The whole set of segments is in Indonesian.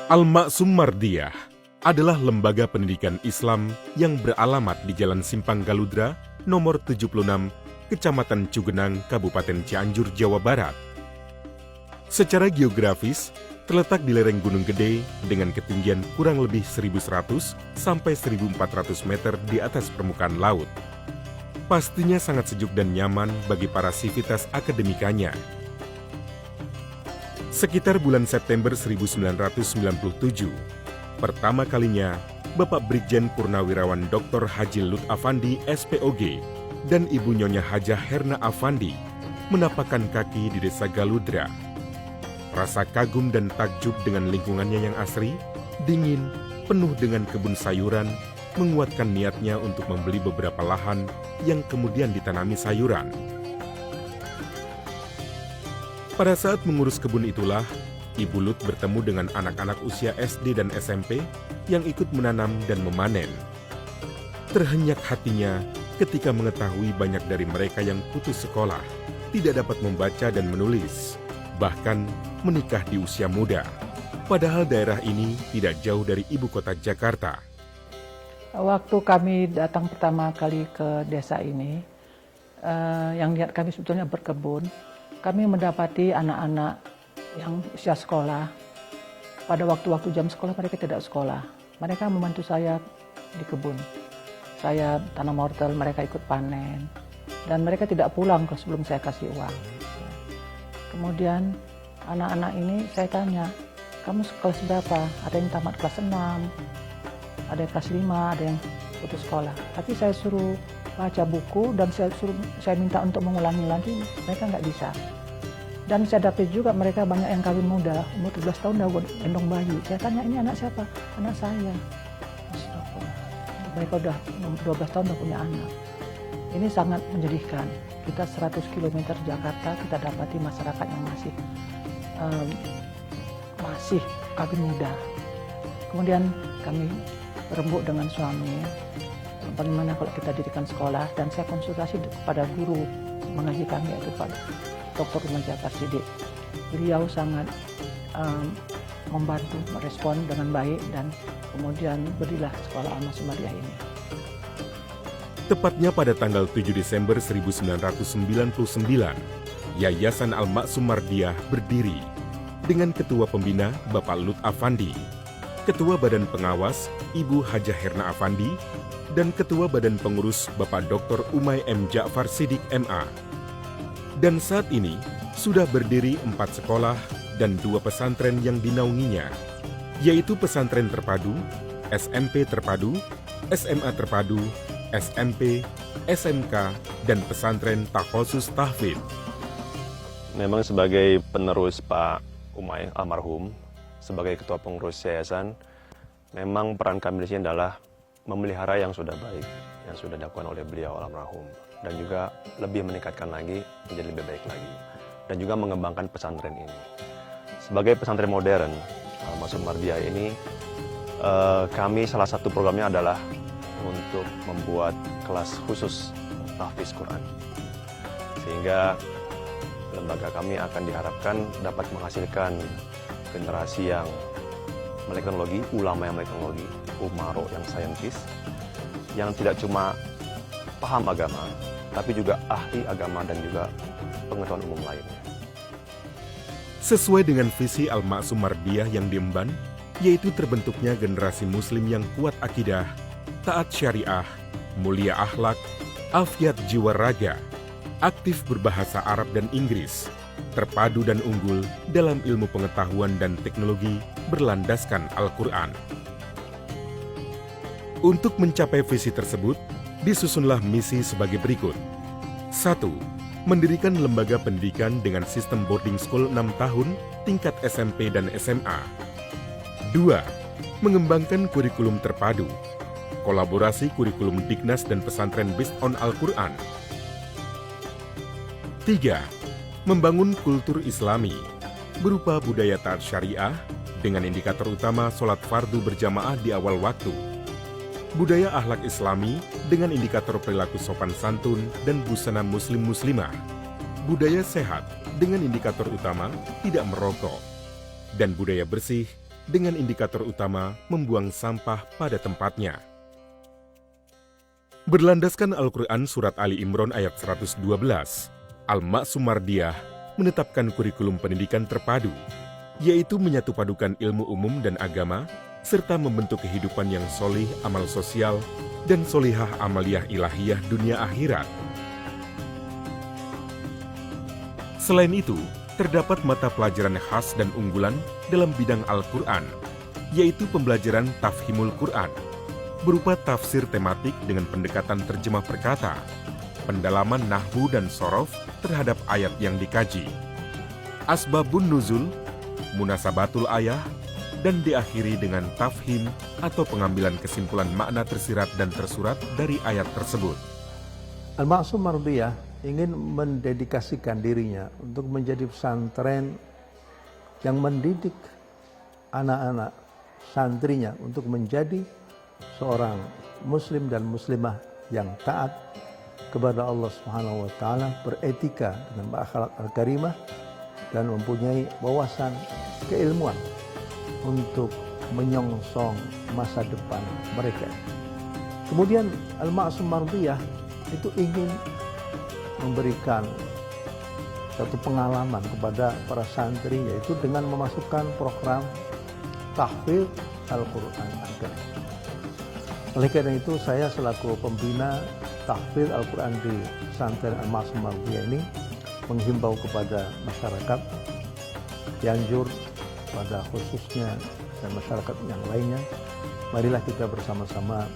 Al-Ma'sum Mardiyah adalah lembaga pendidikan Islam yang beralamat di Jalan Simpang Galudra, nomor 76, Kecamatan Cugenang, Kabupaten Cianjur, Jawa Barat. Secara geografis, terletak di lereng Gunung Gede dengan ketinggian kurang lebih 1.100 sampai 1.400 meter di atas permukaan laut. Pastinya sangat sejuk dan nyaman bagi para sivitas akademikanya. Sekitar bulan September 1997, pertama kalinya Bapak Brigjen Purnawirawan Dr. Haji Lut Afandi, SPOG, dan Ibu Nyonya Hajah Herna Afandi menapakkan kaki di Desa Galudra. Rasa kagum dan takjub dengan lingkungannya yang asri, dingin, penuh dengan kebun sayuran, menguatkan niatnya untuk membeli beberapa lahan yang kemudian ditanami sayuran. Pada saat mengurus kebun itulah, Ibu Lut bertemu dengan anak-anak usia SD dan SMP yang ikut menanam dan memanen. Terhenyak hatinya ketika mengetahui banyak dari mereka yang putus sekolah, tidak dapat membaca dan menulis, bahkan menikah di usia muda. Padahal daerah ini tidak jauh dari ibu kota Jakarta. Waktu kami datang pertama kali ke desa ini, yang lihat kami sebetulnya berkebun, kami mendapati anak-anak yang usia sekolah. Pada waktu-waktu jam sekolah mereka tidak sekolah. Mereka membantu saya di kebun. Saya tanam wortel, mereka ikut panen. Dan mereka tidak pulang sebelum saya kasih uang. Kemudian anak-anak ini saya tanya, kamu kelas berapa? Ada yang tamat kelas 6, ada yang kelas 5, ada yang putus sekolah. Tapi saya suruh baca buku dan saya minta untuk mengulangi lagi, mereka nggak bisa. Dan saya dapat juga mereka banyak yang kawin muda, umur 17 tahun udah gendong bayi. Saya tanya, ini anak siapa? Anak saya. Mereka udah 12 tahun udah punya anak. Ini sangat menjadikan. Kita 100 km Jakarta, kita dapati masyarakat yang masih kawin muda. Kemudian kami berembuk dengan suami, bagaimana kalau kita dirikan sekolah, dan saya konsultasi kepada guru mengaji kami, yaitu Pak Dr. Umaja Parsidik. Beliau sangat membantu, merespon dengan baik, dan kemudian berilah sekolah Al-Ma'sum Mardiyah ini. Tepatnya pada tanggal 7 Desember 1999, Yayasan Al-Ma'sum Mardiyah berdiri dengan Ketua Pembina Bapak Lut Afandi, Ketua Badan Pengawas Ibu Hajah Herna Afandi, dan Ketua Badan Pengurus Bapak Dr. Umay M. Ja'far Sidik MA. Dan saat ini sudah berdiri 4 sekolah dan 2 pesantren yang dinaunginya, yaitu Pesantren Terpadu, SMP Terpadu, SMA Terpadu, SMP, SMK, dan Pesantren Takhosus Tahfidz. Memang sebagai penerus Pak Umay almarhum, sebagai ketua pengurus yayasan, memang peran kami di sini adalah memelihara yang sudah baik, yang sudah dilakukan oleh beliau almarhum, dan juga lebih meningkatkan lagi menjadi lebih baik lagi, dan juga mengembangkan pesantren ini. Sebagai pesantren modern, Al-Ma'sum Mardiyah ini, kami salah satu programnya adalah untuk membuat kelas khusus tahfiz Quran, sehingga lembaga kami akan diharapkan dapat menghasilkan generasi yang melek teknologi, ulama yang melek teknologi, umaro yang saintis, yang tidak cuma paham agama, tapi juga ahli agama dan juga pengetahuan umum lainnya. Sesuai dengan visi Al-Ma'sum Mardiyah yang diemban, yaitu terbentuknya generasi muslim yang kuat akidah, taat syariah, mulia akhlak, afiat jiwa raga, aktif berbahasa Arab dan Inggris, terpadu dan unggul dalam ilmu pengetahuan dan teknologi berlandaskan Al-Quran. Untuk mencapai visi tersebut, disusunlah misi sebagai berikut. 1. Mendirikan lembaga pendidikan dengan sistem boarding school 6 tahun, tingkat SMP dan SMA. 2. Mengembangkan kurikulum terpadu, kolaborasi kurikulum Dignas dan pesantren based on Al-Quran. 3. Membangun kultur Islami, berupa budaya taat syariah, dengan indikator utama sholat fardu berjamaah di awal waktu. Budaya akhlak Islami dengan indikator perilaku sopan santun dan busana muslim-muslimah. Budaya sehat dengan indikator utama tidak merokok. Dan budaya bersih dengan indikator utama membuang sampah pada tempatnya. Berlandaskan Al-Quran Surat Ali Imran ayat 112, Al-Ma'sum Mardiyah menetapkan kurikulum pendidikan terpadu, yaitu menyatupadukan ilmu umum dan agama, serta membentuk kehidupan yang solih amal sosial dan solihah amaliyah ilahiyah dunia akhirat. Selain itu, terdapat mata pelajaran khas dan unggulan dalam bidang Al-Quran, yaitu pembelajaran Tafhimul Quran, berupa tafsir tematik dengan pendekatan terjemah perkata, pendalaman nahwu dan sorof terhadap ayat yang dikaji, asbabun nuzul, munasabatul ayah, dan diakhiri dengan tafhim atau pengambilan kesimpulan makna tersirat dan tersurat dari ayat tersebut. Al-Ma'sum Mardiyah ingin mendedikasikan dirinya untuk menjadi pesantren yang mendidik anak-anak santrinya untuk menjadi seorang muslim dan muslimah yang taat kepada Allah Subhanahu wa taala, beretika dengan akhlak al-karimah dan mempunyai wawasan keilmuan untuk menyongsong masa depan mereka. Kemudian Al-Ma'sum Mardiyah itu ingin memberikan satu pengalaman kepada para santri, yaitu dengan memasukkan program tahfidz Al-Quran Al-Karim. Oleh karena itu, saya selaku pembina tahfidz Al-Quran di pesantren Al-Ma'sum Mardiyah ini menghimbau kepada masyarakat Cianjur, pada khususnya dan masyarakat yang lainnya, marilah kita bersama-sama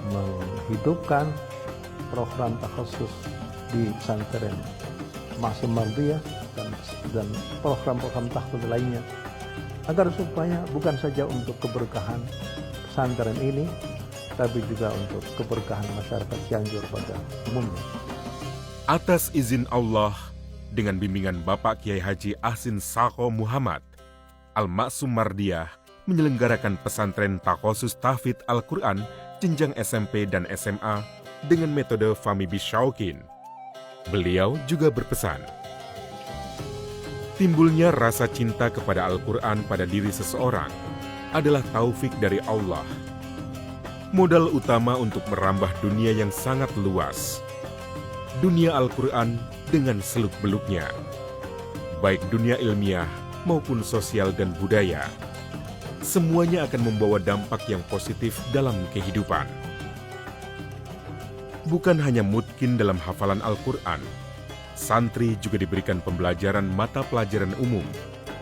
menghidupkan program takhasus di pesantren Ma'sum Mardiyah dan program-program tahfidz lainnya, agar supaya bukan saja untuk keberkahan pesantren ini, tapi juga untuk keberkahan masyarakat Cianjur pada umumnya. Atas izin Allah, dengan bimbingan Bapak Kiai Haji Ahsin Sakho Muhammad, Al-Ma'sum Mardiyah menyelenggarakan pesantren takhasus tahfidz Al-Quran jenjang SMP dan SMA dengan metode Fahmi Bisyauqin. Beliau juga berpesan, timbulnya rasa cinta kepada Al-Quran pada diri seseorang adalah taufik dari Allah. Modal utama untuk merambah dunia yang sangat luas. Dunia Al-Quran dengan seluk-beluknya, baik dunia ilmiah maupun sosial dan budaya. Semuanya akan membawa dampak yang positif dalam kehidupan. Bukan hanya mutkin dalam hafalan Al-Quran, santri juga diberikan pembelajaran mata pelajaran umum,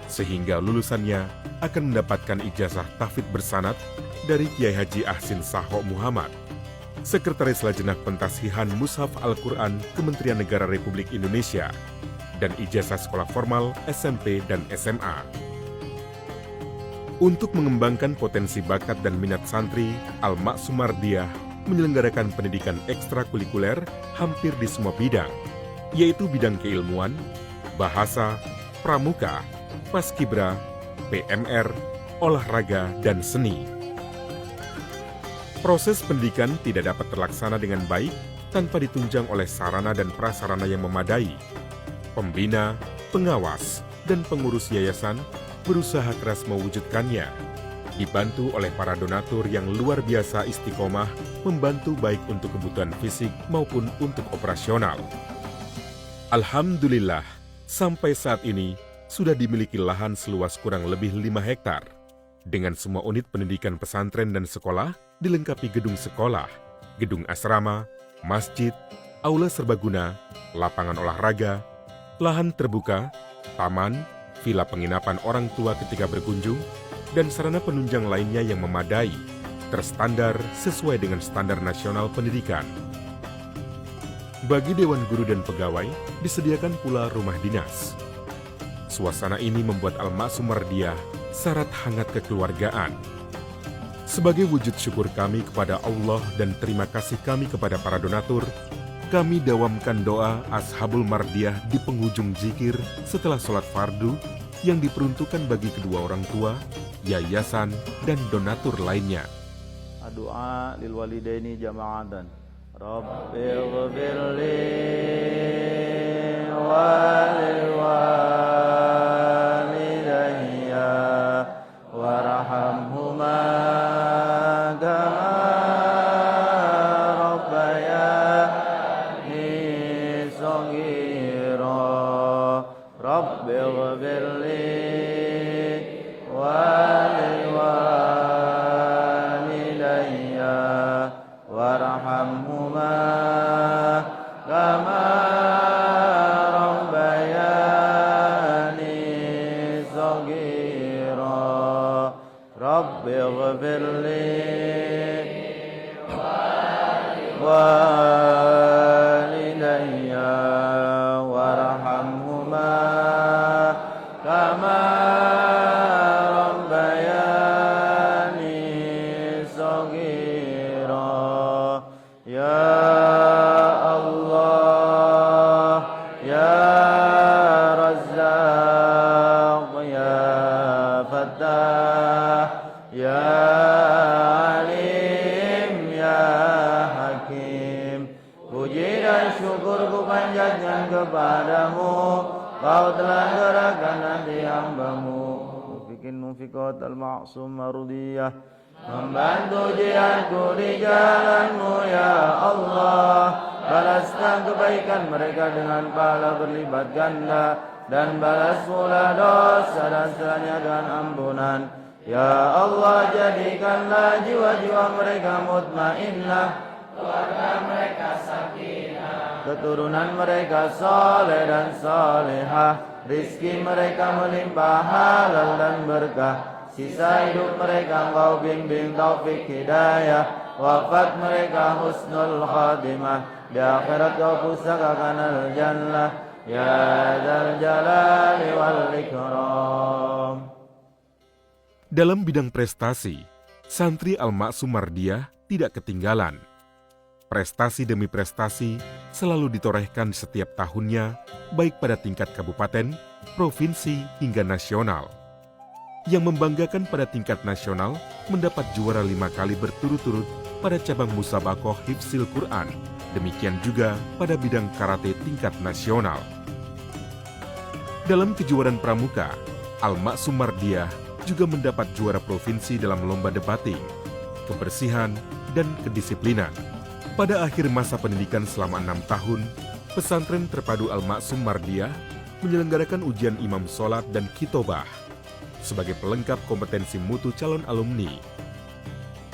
sehingga lulusannya akan mendapatkan ijazah tahfidz bersanad dari Kiai Haji Ahsin Sakho Muhammad, Sekretaris Lajnah Pentasihan Mushaf Al-Quran Kementerian Negara Republik Indonesia, dan ijazah sekolah formal SMP dan SMA. Untuk mengembangkan potensi bakat dan minat santri, Al-Ma'sum Mardiyah menyelenggarakan pendidikan ekstrakurikuler hampir di semua bidang, yaitu bidang keilmuan, bahasa, pramuka, paskibra, PMR, olahraga, dan seni. Proses pendidikan tidak dapat terlaksana dengan baik tanpa ditunjang oleh sarana dan prasarana yang memadai. Pembina, pengawas, dan pengurus yayasan berusaha keras mewujudkannya, dibantu oleh para donatur yang luar biasa istiqomah membantu baik untuk kebutuhan fisik maupun untuk operasional. Alhamdulillah, sampai saat ini sudah dimiliki lahan seluas kurang lebih 5 hektar. Dengan semua unit pendidikan pesantren dan sekolah, dilengkapi gedung sekolah, gedung asrama, masjid, aula serbaguna, lapangan olahraga, lahan terbuka, taman, villa penginapan orang tua ketika berkunjung, dan sarana penunjang lainnya yang memadai, terstandar sesuai dengan standar nasional pendidikan. Bagi Dewan Guru dan Pegawai, disediakan pula rumah dinas. Suasana ini membuat Al-Ma'sum Mardiyah syarat hangat kekeluargaan. Sebagai wujud syukur kami kepada Allah dan terima kasih kami kepada para donatur, kami dawamkan doa Ashabul Mardiyah di penghujung zikir setelah sholat fardu yang diperuntukkan bagi kedua orang tua, yayasan, dan donatur lainnya. Doa lil walidaini jama'atan. Rabbighfirli wa lil walidayya صغيرا رب اغفر لي ولوالدي وارحمهما كما ربياني صغيرا رب اغفر لي والدي وارحمهما كما ربياني صغيرا يا الله يا رزاق يا فتاح يا alim ya hakim. Puji dan syukurku panjatkan kepadamu, kau telah gerakan hati hambamu mufikin mufikot al-ma'sum marudiyah, membantu jihadku di jalanmu ya Allah. Balaskan kebaikan mereka dengan pahala berlipat ganda, dan balas pula dosa dan salahnya dengan ampunan. Ya Allah, jadikanlah jiwa-jiwa mereka mutmainnah, keluarga mereka sakinah, keturunan mereka soleh dan solehah, rizki mereka melimpah halal dan berkah, sisa hidup mereka Engkau bimbing taufik hidayah, wafat mereka husnul khatimah, di akhirat Kau pusakakan al-jannah ya dzal jalali wal ikram. Dalam bidang prestasi, santri Al-Ma'sum Mardiyah tidak ketinggalan. Prestasi demi prestasi selalu ditorehkan setiap tahunnya, baik pada tingkat kabupaten, provinsi, hingga nasional. Yang membanggakan pada tingkat nasional mendapat juara 5 kali berturut-turut pada cabang Musabakoh Hifzil Quran. Demikian juga pada bidang karate tingkat nasional. Dalam kejuaraan pramuka, Al-Ma'sum Mardiyah juga mendapat juara provinsi dalam lomba debating, kebersihan, dan kedisiplinan. Pada akhir masa pendidikan selama 6 tahun, pesantren terpadu Al-Ma'sum Mardiyah menyelenggarakan ujian imam sholat dan kitobah sebagai pelengkap kompetensi mutu calon alumni.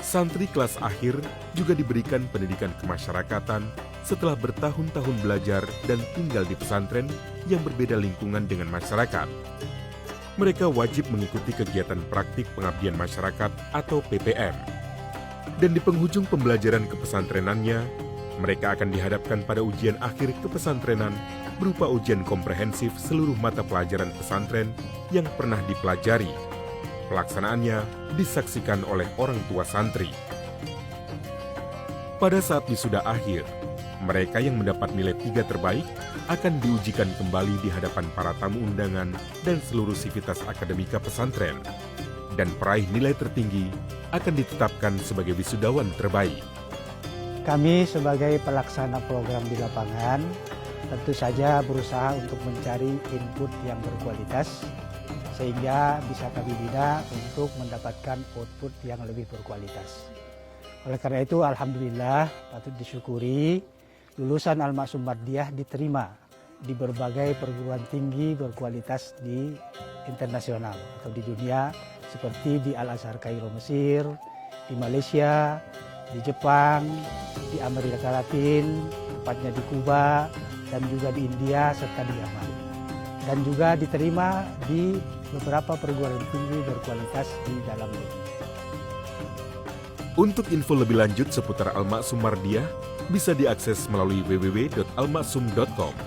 Santri kelas akhir juga diberikan pendidikan kemasyarakatan setelah bertahun-tahun belajar dan tinggal di pesantren yang berbeda lingkungan dengan masyarakat. Mereka wajib mengikuti kegiatan praktik pengabdian masyarakat atau PPM. Dan di penghujung pembelajaran kepesantrenannya, mereka akan dihadapkan pada ujian akhir kepesantrenan berupa ujian komprehensif seluruh mata pelajaran pesantren yang pernah dipelajari. Pelaksanaannya disaksikan oleh orang tua santri. Pada saat wisuda akhir, mereka yang mendapat nilai 3 terbaik akan diujikan kembali di hadapan para tamu undangan dan seluruh sivitas akademika pesantren. Dan peraih nilai tertinggi akan ditetapkan sebagai wisudawan terbaik. Kami sebagai pelaksana program di lapangan tentu saja berusaha untuk mencari input yang berkualitas sehingga bisa kami bina untuk mendapatkan output yang lebih berkualitas. Oleh karena itu alhamdulillah patut disyukuri lulusan Al-Ma'sum Mardiyah diterima di berbagai perguruan tinggi berkualitas di internasional atau di dunia seperti di Al-Azhar Kairo Mesir, di Malaysia, di Jepang, di Amerika Latin, tepatnya di Kuba, dan juga di India serta di Yaman. Dan juga diterima di beberapa perguruan tinggi berkualitas di dalam negeri. Untuk info lebih lanjut seputar Al-Ma'sum Mardiyah bisa diakses melalui www.almaksum.com.